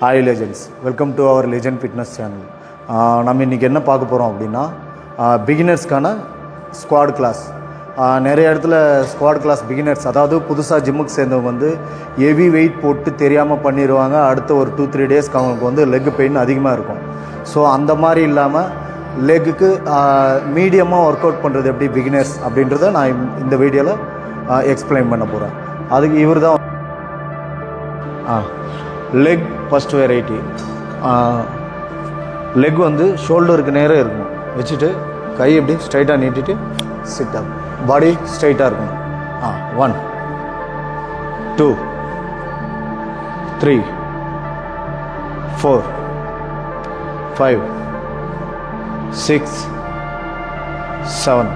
Hi legends, welcome to our Legend Fitness channel. நம்ம இன்னைக்கு என்ன பார்க்க போறோம் அப்படினா பிகினர்ஸ்க்கான ஸ்குவாட் கிளாஸ். நிறைய இடத்துல ஸ்குவாட் கிளாஸ் பிகினர்ஸ் அதாவது புதுசா ஜிம்முக்கு சேர்ந்தவங்க வந்து ஹெவி வெயிட் போட்டு தெரியாம பண்ணிடுவாங்க. அடுத்த ஒரு 2-3 டேஸ்க்கு அவங்களுக்கு வந்து லெக் பெயின் அதிகமாக இருக்கும். ஸோ அந்த மாதிரி இல்லாமல் லெக்குக்கு மீடியமாக ஒர்க் அவுட் பண்ணுறது எப்படி பிகினர்ஸ் அப்படின்றத நான் இந்த வீடியோவில் எக்ஸ்பிளைன் பண்ண போகிறேன். அதுக்கு இவர் தான் லெக் ஃபஸ்ட் வெரைட்டி. லெக் வந்து ஷோல்டருக்கு நேராக இருக்கணும். வச்சுட்டு கை எப்படி ஸ்ட்ரைட்டாக நீட்டிட்டு சிட் அப், பாடி ஸ்ட்ரைட்டாக இருக்கணும். 1 2 3 4 5 6 7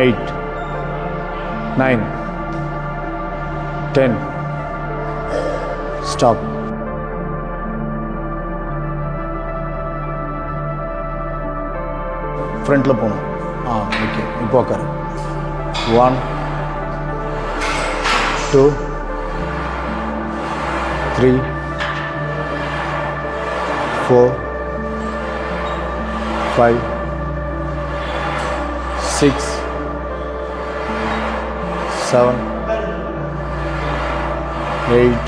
8 9 10. Stop. ஃப்ரண்ட்டில் போகணும். ஓகே, இப்போ உட்காரு. 1 2 3 4 5 6 7 8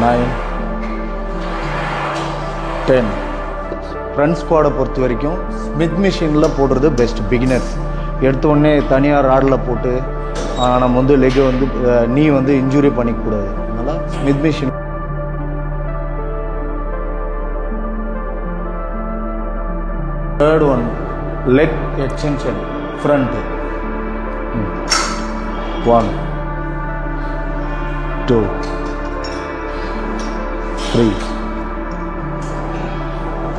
9 10. ஃப்ரண்ட் ஸ்குவாடை பொறுத்த வரைக்கும் ஸ்மித் மிஷினில் போடுறது பெஸ்ட். பிகினர்ஸ் எடுத்தோடனே தனியாக ராடில் போட்டு நம்ம வந்து லெக்கை வந்து நீ வந்து இன்ஜுரி பண்ணிக்கூடாது. அதனால் Smith machine. Third one leg extension front. 1 2 3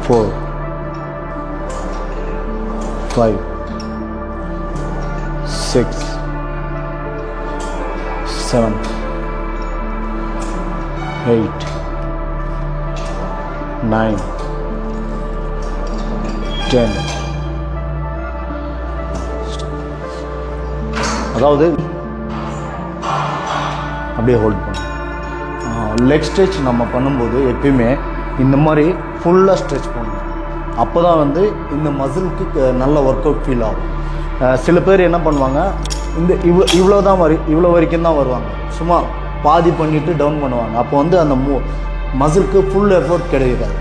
4 5 6 7 8 9 10. அதாவது அப்படியே ஹோல்ட் பண்ணும். லெக் ஸ்ட்ரெச் நம்ம பண்ணும்போது எப்பயுமே இந்த மாதிரி ஃபுல்லாக ஸ்ட்ரெச் பண்ணணும். அப்போ தான் வந்து இந்த மசிலுக்கு நல்ல ஒர்க் அவுட் ஃபீல் ஆகும். சில பேர் என்ன பண்ணுவாங்க, இந்த இவ்வளோ வரைக்கும் தான் வருவாங்க, சும்மா பாதி பண்ணிவிட்டு டவுன் பண்ணுவாங்க. அப்போ வந்து அந்த மசிலுக்கு ஃபுல் எஃபோர்ட் கிடைக்காது.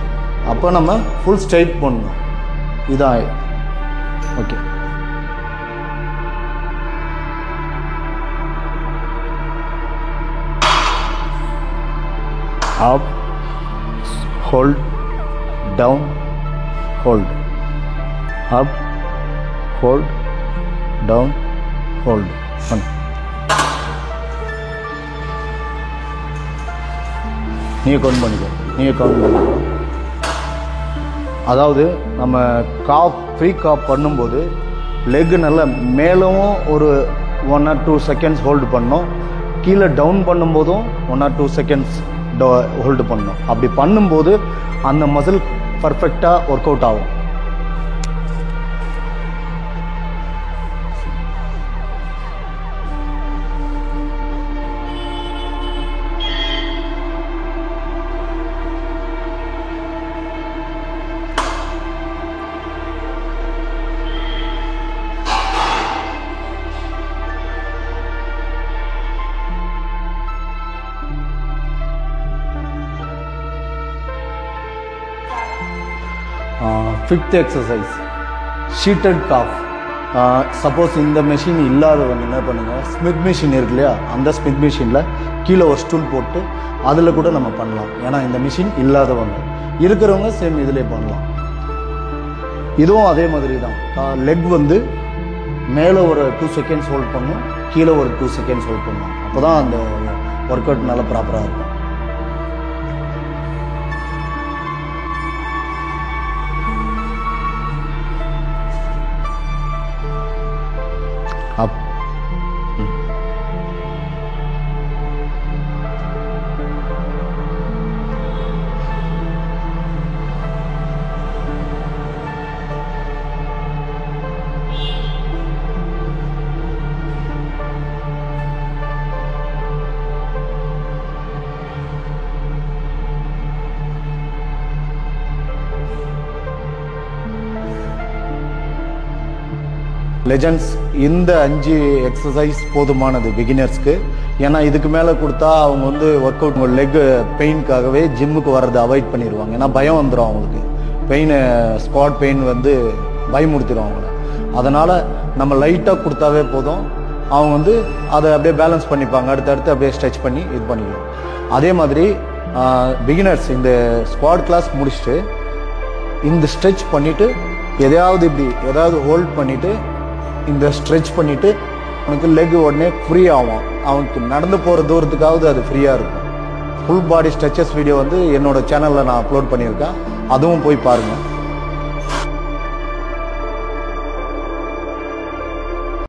அப்போ நம்ம ஃபுல் ஸ்ட்ரைட் பண்ணணும். இதான் okay. Up, hold, down, hold, up, hold, down, hold. 1. நீங்கள் கவுண்ட் பண்ணிக்கோ. அதாவது நம்ம ஃப்ரீ காப் பண்ணும்போது லெக் நல்லா மேலும் ஒரு 1 or 2 seconds ஹோல்டு பண்ணோம். கீழே டவுன் பண்ணும்போதும் 1 or 2 seconds ஹோல்டு பண்ணணும். அப்படி பண்ணும்போது அந்த மசில் பர்ஃபெக்டாக ஒர்க் அவுட் ஆகும். Fifth exercise seated calf. Suppose இந்த மிஷின் இல்லாதவங்க என்ன பண்ணுங்கள், ஸ்மித் மிஷின் இருக்கு இல்லையா, அந்த ஸ்மித் மிஷினில் கீழே ஒரு ஸ்டூல் போட்டு அதில் கூட நம்ம பண்ணலாம். ஏன்னா இந்த மிஷின் இல்லாதவங்க, இருக்கிறவங்க சேம் இதிலே பண்ணலாம். இதுவும் அதே மாதிரி தான். லெக் வந்து மேலே ஒரு 2 seconds ஹோல்ட் பண்ணும், கீழே ஒரு 2 seconds ஹோல்ட் பண்ணணும். அப்போ தான் அந்த ஒர்க் அவுட் நல்லா ப்ராப்பராக இருக்கும். up லெஜண்ட்ஸ் இந்த 5 எக்ஸசைஸ் போதுமானது பிகினர்ஸ்க்கு. ஏன்னா இதுக்கு மேலே கொடுத்தா அவங்க வந்து ஒர்க் அவுட் லெக் பெயின்காகவே ஜிம்முக்கு வர்றதை அவாய்ட் பண்ணிடுவாங்க. ஏன்னா பயம் வந்துடும் அவங்களுக்கு. ஸ்குவாட் பெயின் வந்து பயமுறுத்திடும் அவங்கள. அதனால் நம்ம லைட்டாக கொடுத்தாவே போதும். அவங்க வந்து அதை அப்படியே பேலன்ஸ் பண்ணிப்பாங்க. அடுத்தடுத்து அப்படியே ஸ்ட்ரெச் பண்ணி இது பண்ணிக்கலாம். அதே மாதிரி பிகினர்ஸ் இந்த ஸ்குவாட் கிளாஸ் முடிச்சுட்டு இந்த ஸ்ட்ரெச் பண்ணிவிட்டு எதையாவது ஹோல்ட் பண்ணிவிட்டு இந்த ஸ்ட்ரெச் பண்ணிவிட்டு உனக்கு லெக் உடனே ஃப்ரீ ஆகும். அவனுக்கு நடந்து போகிற தூரத்துக்காவது அது ஃப்ரீயாக இருக்கும். ஃபுல் பாடி ஸ்ட்ரெச்சஸ் வீடியோ வந்து என்னோடய சேனலில் நான் அப்லோட் பண்ணியிருக்கேன். அதுவும் போய் பாருங்கள்.